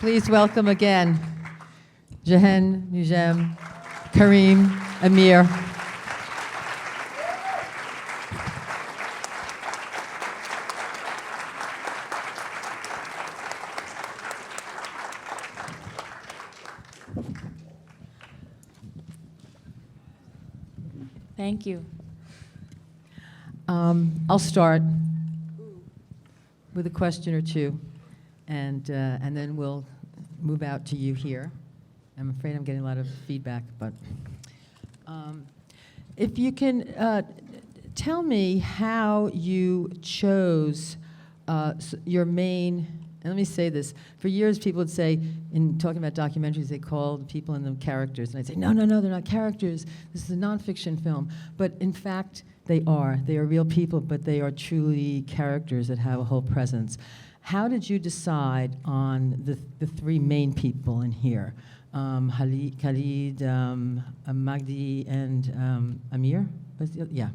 Please welcome again Jehane Noujaim, Karim Amer. Thank you. I'll start with a question or two, and then we'll move out to you here. I'm afraid I'm getting a lot of feedback, but if you can tell me how you chose your main. And let me say this. For years, people would say, in talking about documentaries, they called people in them characters. And I'd say, no, they're not characters. This is a nonfiction film. But in fact, they are. They are real people, but they are truly characters that have a whole presence. How did you decide on the three main people in here? Khalid, Magdi, and Amir? Yeah.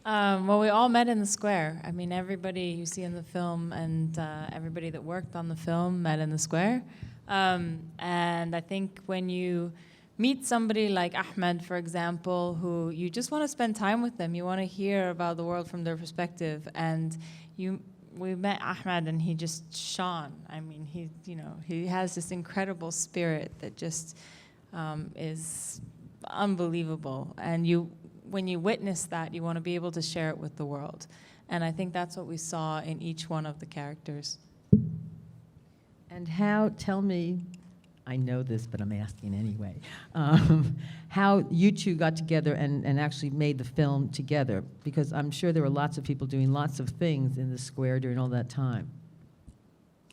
Well, we all met in the square. I mean, everybody you see in the film and everybody that worked on the film met in the square. And I think when you meet somebody like Ahmed, for example, who you just want to spend time with them, you want to hear about the world from their perspective. And we met Ahmed, and he just shone. I mean, he has this incredible spirit that just is unbelievable. And when you witness that, you want to be able to share it with the world. And I think that's what we saw in each one of the characters. And tell me, I know this, but I'm asking anyway, how you two got together and actually made the film together, because I'm sure there were lots of people doing lots of things in the square during all that time.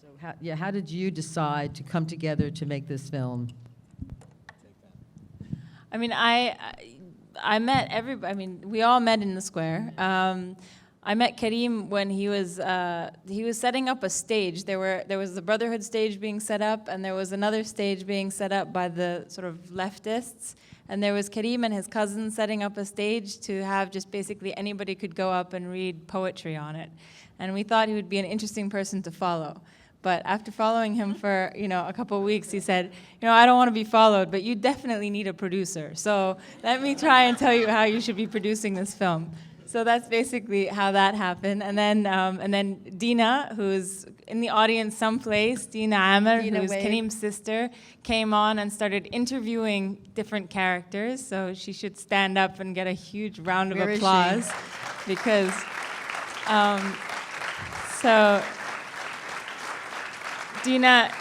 So how did you decide to come together to make this film? I mean, I met everybody. I mean, we all met in the square. I met Karim when he was setting up a stage. There was the Brotherhood stage being set up, and there was another stage being set up by the sort of leftists. And there was Karim and his cousin setting up a stage to have just basically anybody could go up and read poetry on it. And we thought he would be an interesting person to follow. But after following him for a couple of weeks, he said, I don't want to be followed, but you definitely need a producer. So let me try and tell you how you should be producing this film. So that's basically how that happened. And then Dina, who's in the audience someplace, Jehane Amer, who's Karim's sister, came on and started interviewing different characters. So she should stand up and get a huge round of applause, because so. Dina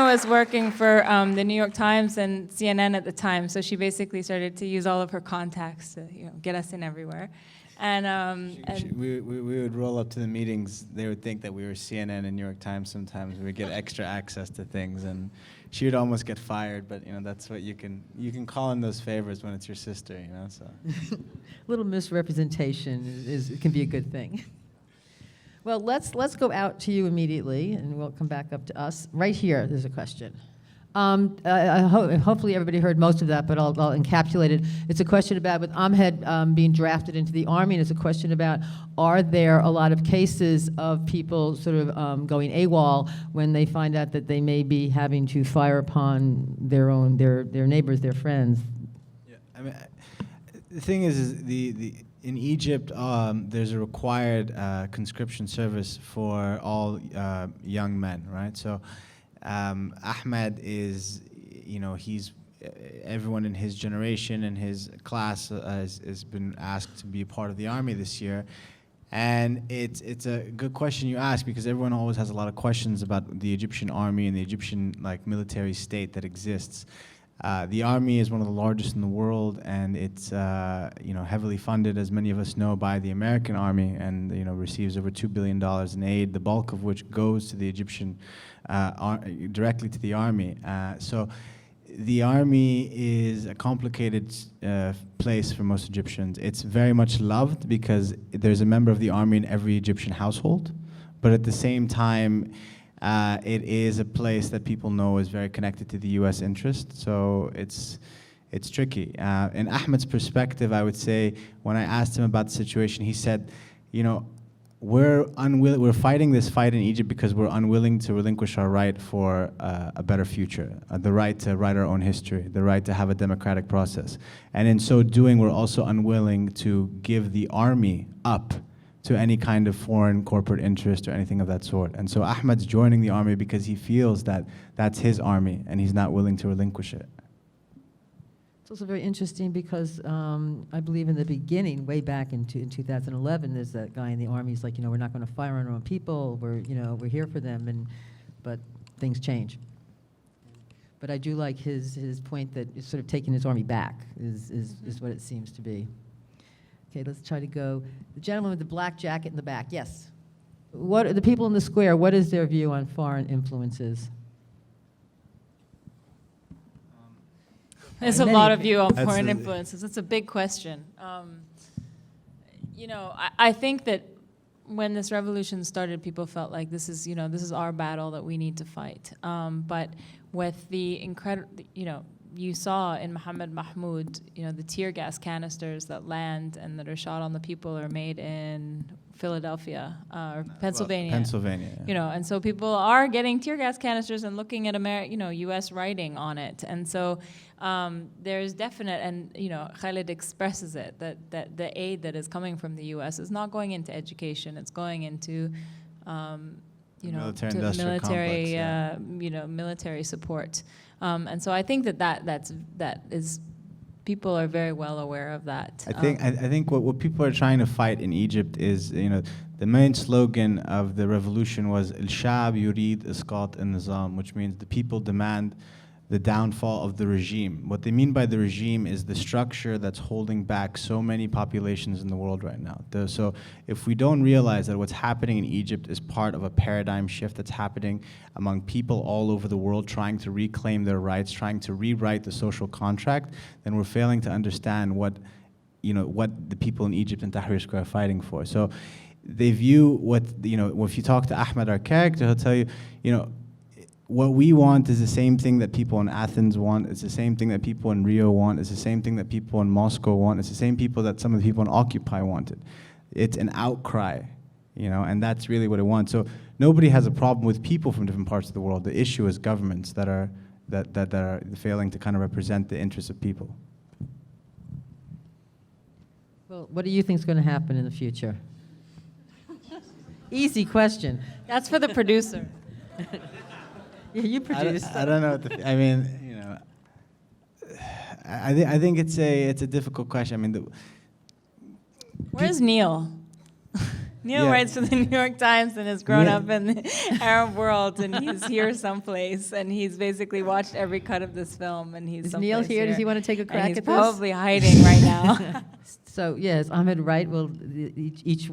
was working for the New York Times and CNN at the time, so she basically started to use all of her contacts to get us in everywhere. And we would roll up to the meetings. They would think that we were CNN and New York Times. Sometimes we would get extra access to things, and she would almost get fired. But that's what you can call in those favors when it's your sister. So a little misrepresentation can be a good thing. Well, let's go out to you immediately, and we'll come back up to us. Right here, there's a question. Hopefully everybody heard most of that, but I'll encapsulate it. It's a question about with Ahmed being drafted into the Army, and it's a question about, are there a lot of cases of people sort of going AWOL when they find out that they may be having to fire upon their neighbors, their friends? Yeah, I mean, the thing is in Egypt, there's a required conscription service for all young men, right? So Ahmed is, he's everyone in his generation and his class has been asked to be a part of the army this year. And it's a good question you ask, because everyone always has a lot of questions about the Egyptian army and the Egyptian military state that exists. The army is one of the largest in the world, and it's heavily funded, as many of us know, by the American army, and receives over $2 billion in aid, the bulk of which goes to the Egyptian directly to the army. So the army is a complicated place for most Egyptians. It's very much loved because there's a member of the army in every Egyptian household, but at the same time, it is a place that people know is very connected to the U.S. interest, so it's tricky. In Ahmed's perspective, I would say, when I asked him about the situation, he said, we're fighting this fight in Egypt because we're unwilling to relinquish our right for a better future, the right to write our own history, the right to have a democratic process. And in so doing, we're also unwilling to give the army up to any kind of foreign corporate interest or anything of that sort. And so Ahmad's joining the army because he feels that that's his army and he's not willing to relinquish it. It's also very interesting because I believe in the beginning, way back in 2011, there's that guy in the army. He's like, we're not going to fire on our own people. We're here for them, but things change. But I do like his point that it's sort of taking his army back is what it seems to be. Okay, let's try to go. The gentleman with the black jacket in the back. Yes. What the people in the square? What is their view on foreign influences? There's a lot of view on foreign influences. It's a big question. I think that when this revolution started, people felt like this is our battle that we need to fight. But with the incredible, you saw in Mohammed Mahmoud, the tear gas canisters that land and that are shot on the people are made in Philadelphia or Pennsylvania. Well, Pennsylvania. Yeah. And so people are getting tear gas canisters and looking at U.S. writing on it. And so there's definite, and Khalid expresses it, that the aid that is coming from the U.S. is not going into education. It's going into military support. And so I think that is people are very well aware of that. I think what people are trying to fight in Egypt is, the main slogan of the revolution was "Al-Sha'b yurid isqat al-nizam," which means the people demand the downfall of the regime. What they mean by the regime is the structure that's holding back so many populations in the world right now. So if we don't realize that what's happening in Egypt is part of a paradigm shift that's happening among people all over the world trying to reclaim their rights, trying to rewrite the social contract, then we're failing to understand what the people in Egypt and Tahrir Square are fighting for. So they view if you talk to Ahmed, our character, he'll tell you, what we want is the same thing that people in Athens want. It's the same thing that people in Rio want. It's the same thing that people in Moscow want. It's the same people that some of the people in Occupy wanted. It's an outcry, and that's really what it wants. So nobody has a problem with people from different parts of the world. The issue is governments that are failing to kind of represent the interests of people. Well, what do you think is going to happen in the future? Easy question. That's for the producer. Yeah, you produced. I don't know. I think it's a difficult question. Where's Neil? Neil writes for the New York Times and has grown up in the Arab world, and he's here someplace, and he's basically watched every cut of this film, and he's. Is Neil here? Does he want to take a crack at this? He's probably hiding right now. So yes, Ahmed Wright will each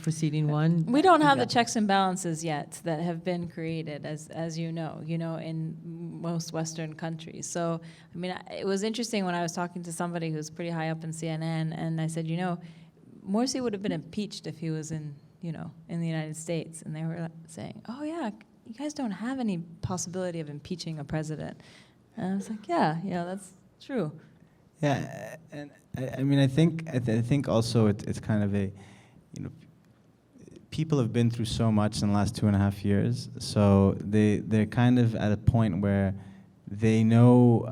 preceding one. We don't have the checks and balances yet that have been created, as you know, in most Western countries. So it was interesting when I was talking to somebody who's pretty high up in CNN, and I said, Morsi would have been impeached if he was in the United States, and they were saying, "Oh yeah, you guys don't have any possibility of impeaching a president." And I was like, "Yeah, that's true." Yeah, and I think also it's kind of a, people have been through so much in the last 2.5 years, so they're kind of at a point where they know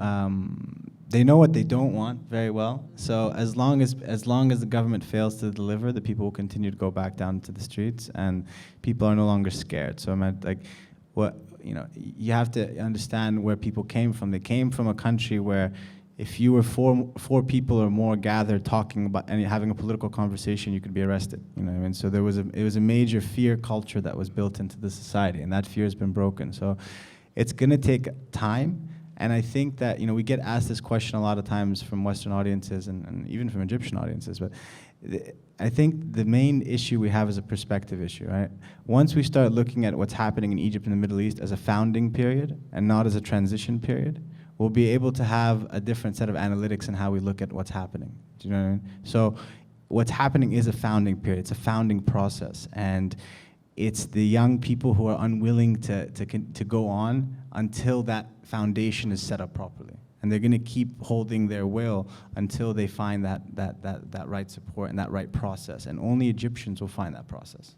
what they don't want very well. So as long as the government fails to deliver, the people will continue to go back down to the streets, and people are no longer scared. So you have to understand where people came from. They came from a country where, if you were four people or more gathered talking about and having a political conversation, you could be arrested. So it was a major fear culture that was built into the society, and that fear has been broken. So it's going to take time, and I think that we get asked this question a lot of times from Western audiences and even from Egyptian audiences. But I think the main issue we have is a perspective issue, right? Once we start looking at what's happening in Egypt and the Middle East as a founding period and not as a transition period, we'll be able to have a different set of analytics in how we look at what's happening. Do you know what I mean? So what's happening is a founding period. It's a founding process. And it's the young people who are unwilling to go on until that foundation is set up properly. And they're going to keep holding their will until they find that right support and that right process. And only Egyptians will find that process.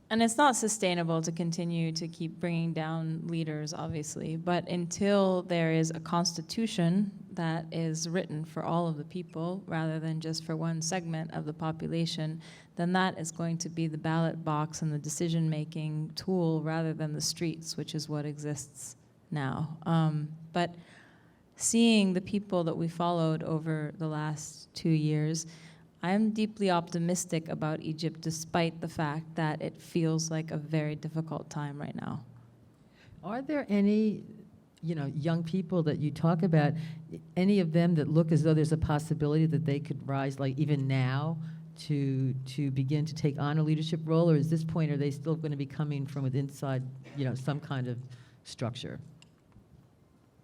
And it's not sustainable to continue to keep bringing down leaders, obviously, but until there is a constitution that is written for all of the people rather than just for one segment of the population, then that is going to be the ballot box and the decision-making tool rather than the streets, which is what exists now. But seeing the people that we followed over the last 2 years, I'm deeply optimistic about Egypt despite the fact that it feels like a very difficult time right now. Are there any, young people that you talk about, any of them that look as though there's a possibility that they could rise, like even now, to begin to take on a leadership role, or at this point are they still going to be coming from within inside, some kind of structure?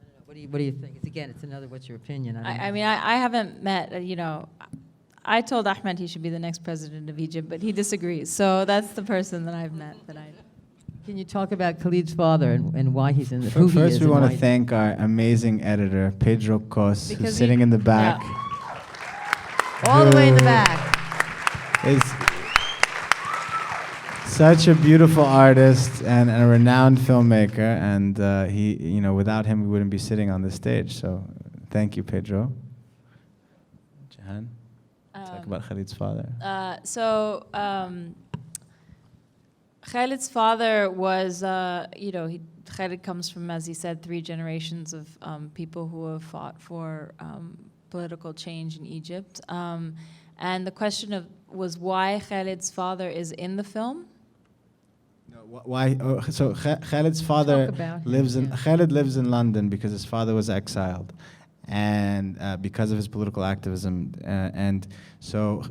I don't know. What do you think? It's another. What's your opinion? I mean, I haven't met. I told Ahmed he should be the next president of Egypt, but he disagrees. So that's the person that I've met that I. Can you talk about Khalid's father and why he's in the who he is? First, we want to thank our amazing editor, Pedro Cos, who's sitting in the back. Yeah. All the way in the back. Is such a beautiful artist and a renowned filmmaker, and he, without him, we wouldn't be sitting on this stage. So, thank you, Pedro. Jehane, talk about Khalid's father. Khalid's father was, Khalid comes from, as he said, 3 generations of people who have fought for political change in Egypt. And the question was why Khalid's father is in the film? No, why? So Khalid's father Khalid lives in London because his father was exiled, and because of his political activism, and so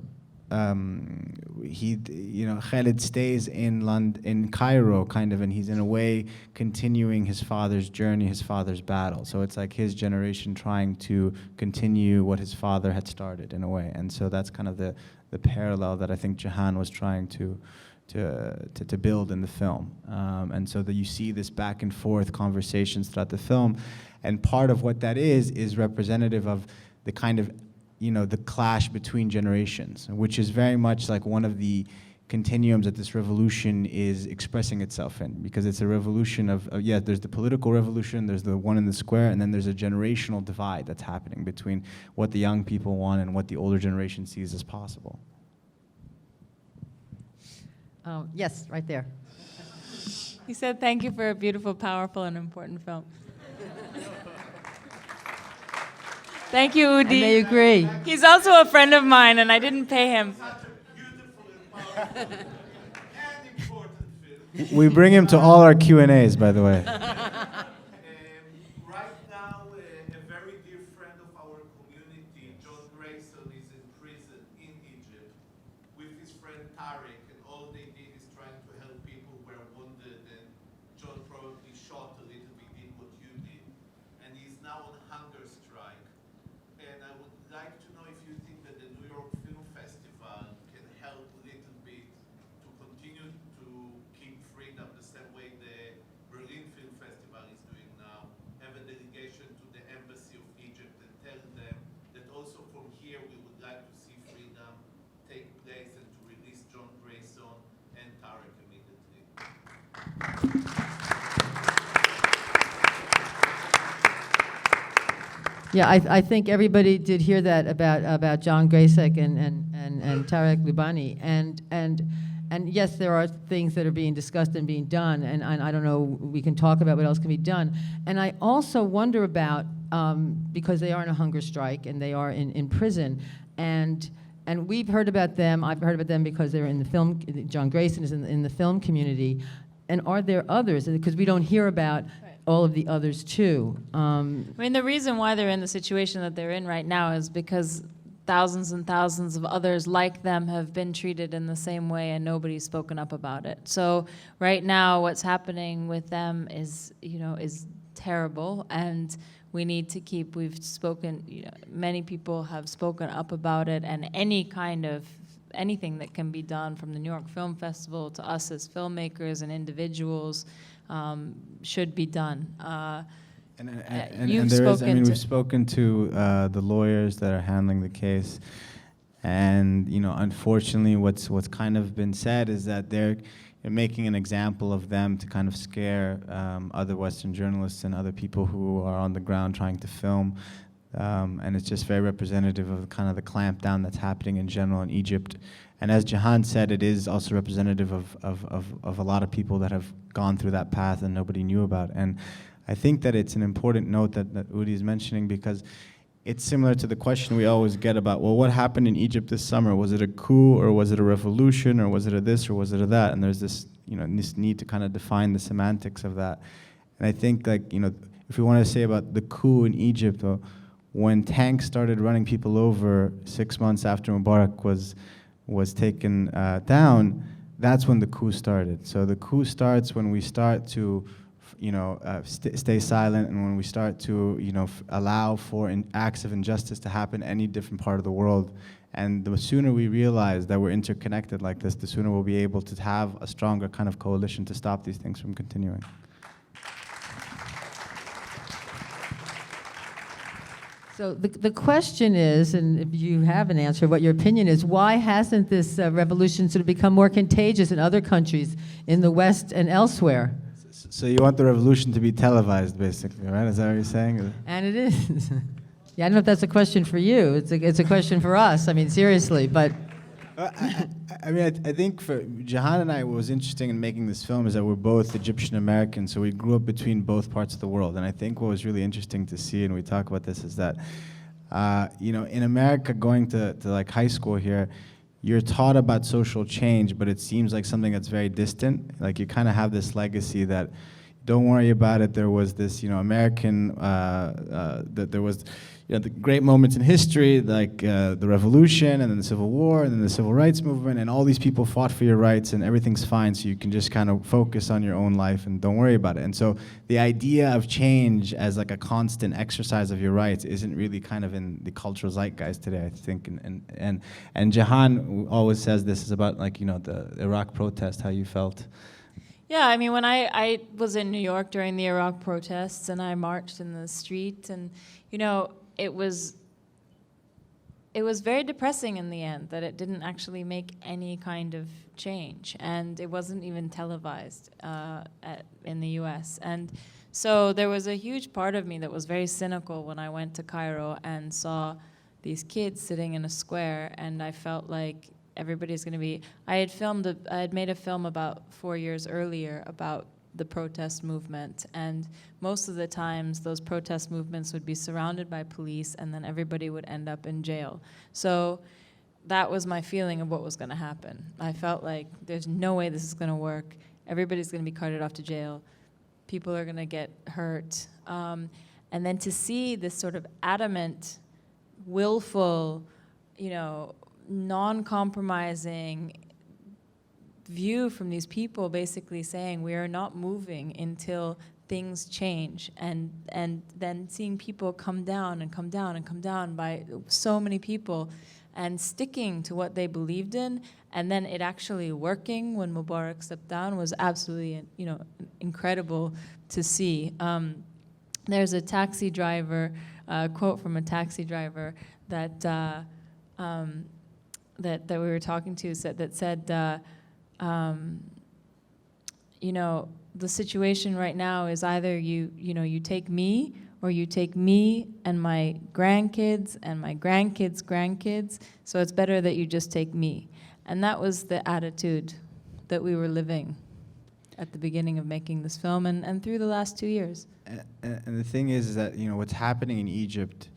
Khalid stays in Cairo, kind of, and he's in a way continuing his father's journey, his father's battle. So it's like his generation trying to continue what his father had started in a way, and so that's kind of the parallel that I think Jehane was trying to build in the film, and so that you see this back and forth conversations throughout the film, and part of what that is representative of the kind of the clash between generations, which is very much like one of the continuums that this revolution is expressing itself in, because it's a revolution of, there's the political revolution, there's the one in the square, and then there's a generational divide that's happening between what the young people want and what the older generation sees as possible. Yes, right there. He said, thank you for a beautiful, powerful, and important film. Thank you, Udi. And they agree. He's also a friend of mine, and I didn't pay him. We bring him to all our Q&As, by the way. Right now, a very dear friend of our community, John Grayson, is in prison in Egypt with his friend Tarek, and all they did is trying to help people who were wounded, and John probably shot a little bit, did what you did, and he's now on hunger strike. And I would like to know if you think that the New York Film Festival can help a little bit to continue to keep freedom the same way the Berlin Film Festival is doing now. Have a delegation to the Embassy of Egypt and tell them that also from here we would like to see freedom take place and to release John Grayson and Tarek immediately. Yeah, I think everybody did hear that about John Grayson and Tarek Lubani, and yes, there are things that are being discussed and being done, and I don't know, we can talk about what else can be done. And I also wonder about, because they are in a hunger strike and they are in prison, and we've heard about them, I've heard about them because they're in the film, John Grayson is in the film community, and are there others? Because we don't hear about all of the others too. I mean, the reason why they're in the situation that they're in right now is because thousands and thousands of others like them have been treated in the same way and nobody's spoken up about it. So right now what's happening with them is, is terrible, and we need to keep, we've spoken, many people have spoken up about it, and anything that can be done from the New York Film Festival to us as filmmakers and individuals should be done. We've spoken to the lawyers that are handling the case, And unfortunately, what's kind of been said is that they're making an example of them to kind of scare other Western journalists and other people who are on the ground trying to film. And it's just very representative of kind of the clampdown that's happening in general in Egypt. And as Jehane said, it is also representative of a lot of people that have gone through that path and nobody knew about. And I think that it's an important note that Udi is mentioning, because it's similar to the question we always get about, well, what happened in Egypt this summer? Was it a coup, or was it a revolution, or was it a this, or was it a that? And there's this, this need to kind of define the semantics of that. And I think, if we want to say about the coup in Egypt, when tanks started running people over 6 months after Mubarak was taken down, that's when the coup started. So the coup starts when we start to stay silent, and when we start to, allow for acts of injustice to happen in any different part of the world. And the sooner we realize that we're interconnected like this, the sooner we'll be able to have a stronger kind of coalition to stop these things from continuing. So the question is, and if you have an answer, what your opinion is, why hasn't this revolution sort of become more contagious in other countries in the West and elsewhere? So you want the revolution to be televised, basically, right? Is that what you're saying? And it is. Yeah, I don't know if that's a question for you. It's a question for us. I mean, seriously, but. I think for Jehane and I, what was interesting in making this film is that we're both Egyptian American, so we grew up between both parts of the world. And I think what was really interesting to see, and we talk about this, is that, in America, going to like high school here, you're taught about social change, but it seems like something that's very distant. Like you kind of have this legacy that, don't worry about it. There was this, American, that there was, the great moments in history, like the Revolution, and then the Civil War, and then the Civil Rights Movement, and all these people fought for your rights, and everything's fine, so you can just kind of focus on your own life and don't worry about it. And so the idea of change as like a constant exercise of your rights isn't really kind of in the cultural zeitgeist today, I think. And Jehane always says this is about the Iraq protest, how you felt. Yeah, I mean, when I was in New York during the Iraq protests, and I marched in the street, and it was very depressing in the end that it didn't actually make any kind of change, and it wasn't even televised in the U.S. And so there was a huge part of me that was very cynical when I went to Cairo and saw these kids sitting in a square, and I felt like everybody's going to be. I had made a film about 4 years earlier about the protest movement, and most of the times those protest movements would be surrounded by police, and then everybody would end up in jail. So that was my feeling of what was going to happen. I felt like there's no way this is going to work. Everybody's going to be carted off to jail. People are going to get hurt. And then to see this sort of adamant, willful, non-compromising view from these people, basically saying we are not moving until things change, and then seeing people come down and come down and come down by so many people, and sticking to what they believed in, and then it actually working when Mubarak stepped down was absolutely incredible to see. There's a taxi driver, quote from a taxi driver that we were talking to said the situation right now is either you take me, or you take me and my grandkids and my grandkids' grandkids, so it's better that you just take me. And that was the attitude that we were living at the beginning of making this film and through the last 2 years. And the thing is that, what's happening in Egypt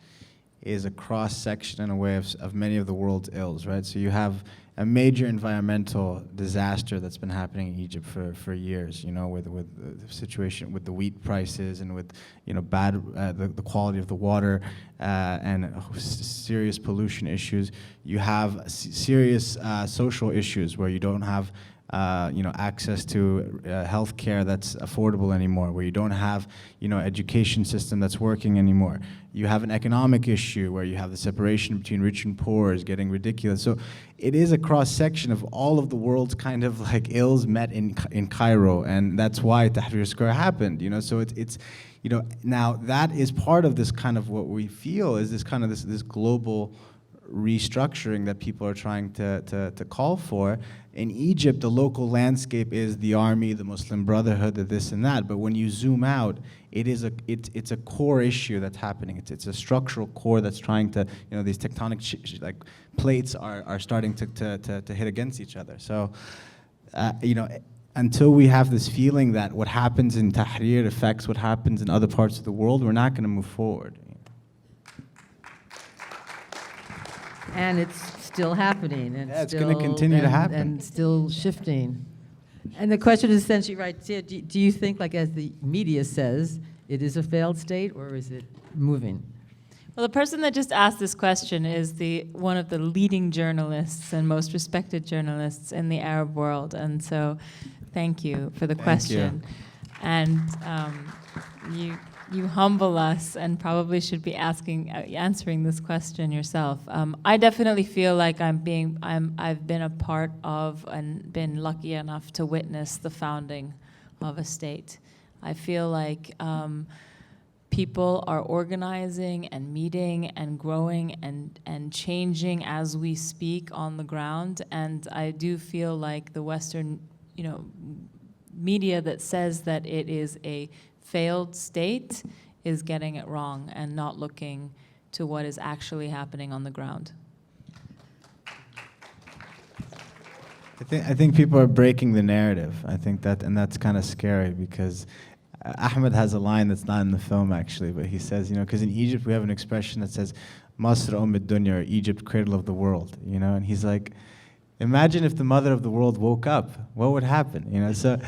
is a cross-section in a way of many of the world's ills, right? So you have a major environmental disaster that's been happening in Egypt for years, with the situation with the wheat prices, and with bad the quality of the water, and serious pollution issues. You have serious social issues where you don't have access to health care that's affordable anymore, where you don't have education system that's working anymore. You have an economic issue where you have the separation between rich and poor is getting ridiculous. So it is a cross-section of all of the world's kind of like ills met in Cairo, and that's why Tahrir Square happened. So it's now that is part of this kind of what we feel is this kind of this global restructuring that people are trying to call for. In Egypt, the local landscape is the army, the Muslim Brotherhood, the this and that. But when you zoom out, it's a core issue that's happening. It's a structural core that's trying to, these tectonic like plates are starting to hit against each other. So, until we have this feeling that what happens in Tahrir affects what happens in other parts of the world, we're not going to move forward. And it's still happening. And it's going to continue to happen. And still shifting. And the question is essentially, right, do you think, like as the media says, it is a failed state, or is it moving? Well, the person that just asked this question is one of the leading journalists and most respected journalists in the Arab world. And so thank you for the question. And you humble us and probably should be answering this question yourself. I definitely feel like I've been a part of and been lucky enough to witness the founding of a state. I feel like people are organizing and meeting and growing and changing as we speak on the ground. And I do feel like the Western, media that says that it is a failed state is getting it wrong and not looking to what is actually happening on the ground. I think people are breaking the narrative. I think that's kind of scary, because Ahmed has a line that's not in the film actually, but he says, because in Egypt we have an expression that says, Masr Dunya, or Egypt, cradle of the world, and he's like, imagine if the mother of the world woke up, what would happen, so.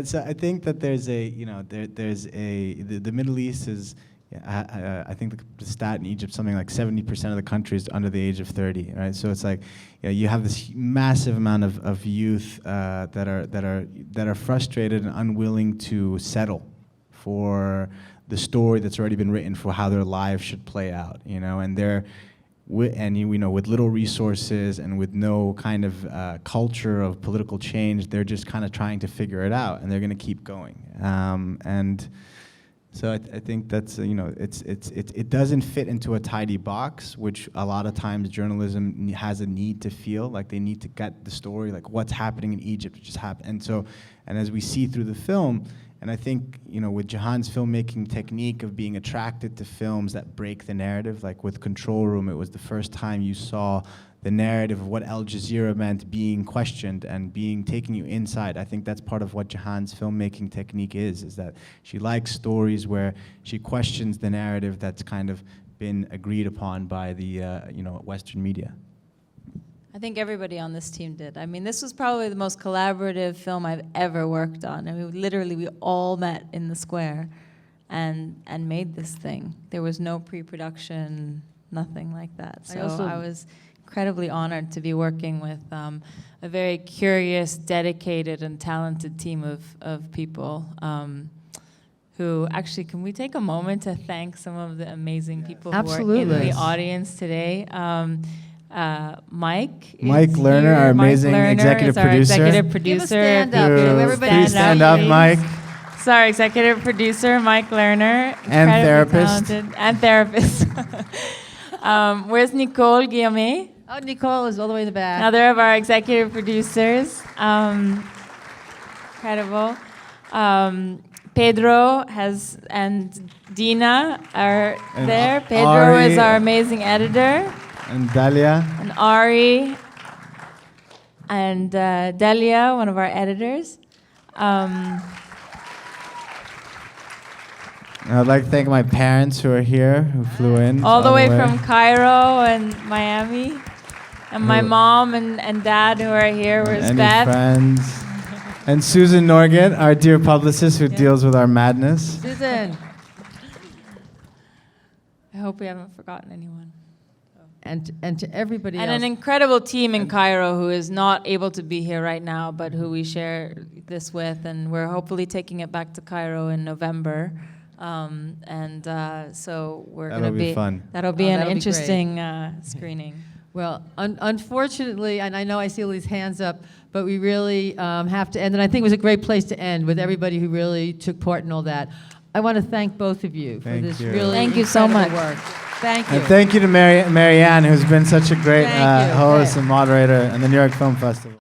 So I think that there's the Middle East is, I think the stat in Egypt, something like 70% of the country is under the age of 30, right? So it's like, you have this massive amount of youth that are frustrated and unwilling to settle for the story that's already been written for how their lives should play out, and they're. With little resources and with no kind of culture of political change, they're just kind of trying to figure it out, and they're going to keep going. And so I think that's it doesn't fit into a tidy box, which a lot of times journalism has a need to feel like they need to get the story, like what's happening in Egypt, it just happened. And as we see through the film. And I think, with Jehane's filmmaking technique of being attracted to films that break the narrative, like with Control Room, it was the first time you saw the narrative of what Al Jazeera meant being questioned and taking you inside. I think that's part of what Jehane's filmmaking technique is that she likes stories where she questions the narrative that's kind of been agreed upon by the, Western media. I think everybody on this team did. I mean, this was probably the most collaborative film I've ever worked on. I mean, literally, we all met in the square and made this thing. There was no pre-production, nothing like that. So I was incredibly honored to be working with a very curious, dedicated, and talented team of people who actually, can we take a moment to thank some of the amazing people who are in the audience today? Mike Lerner, our amazing executive producer. Give a stand up. Everybody Please stand up, Mike. So our executive producer, Mike Lerner. And therapist. Talented, and therapist. Where's Nicole Guillemé? Oh, Nicole is all the way in the back. Another of our executive producers. Incredible. Pedro and Dina are there. Pedro Ari, is our amazing editor. And Dalia. And Ari. And Delia, one of our editors. I'd like to thank my parents who are here, who flew in. All the way from Cairo and Miami. And my mom and dad who are here. Where's Beth? Friends. And Susan Norgate, our dear publicist who deals with our madness. Susan. I hope we haven't forgotten anyone. And to everybody else. And an incredible team in Cairo who is not able to be here right now, but who we share this with. And we're hopefully taking it back to Cairo in November. So we're going to be fun. That'll be an interesting screening. Well, unfortunately, and I know I see all these hands up, but we really have to end. And I think it was a great place to end with everybody who really took part in all that. I want to thank both of you for this really Thank you so much. work. Thank you. And thank you to Marianne, who's been such a great Thank you. host Great. and moderator in the New York Film Festival.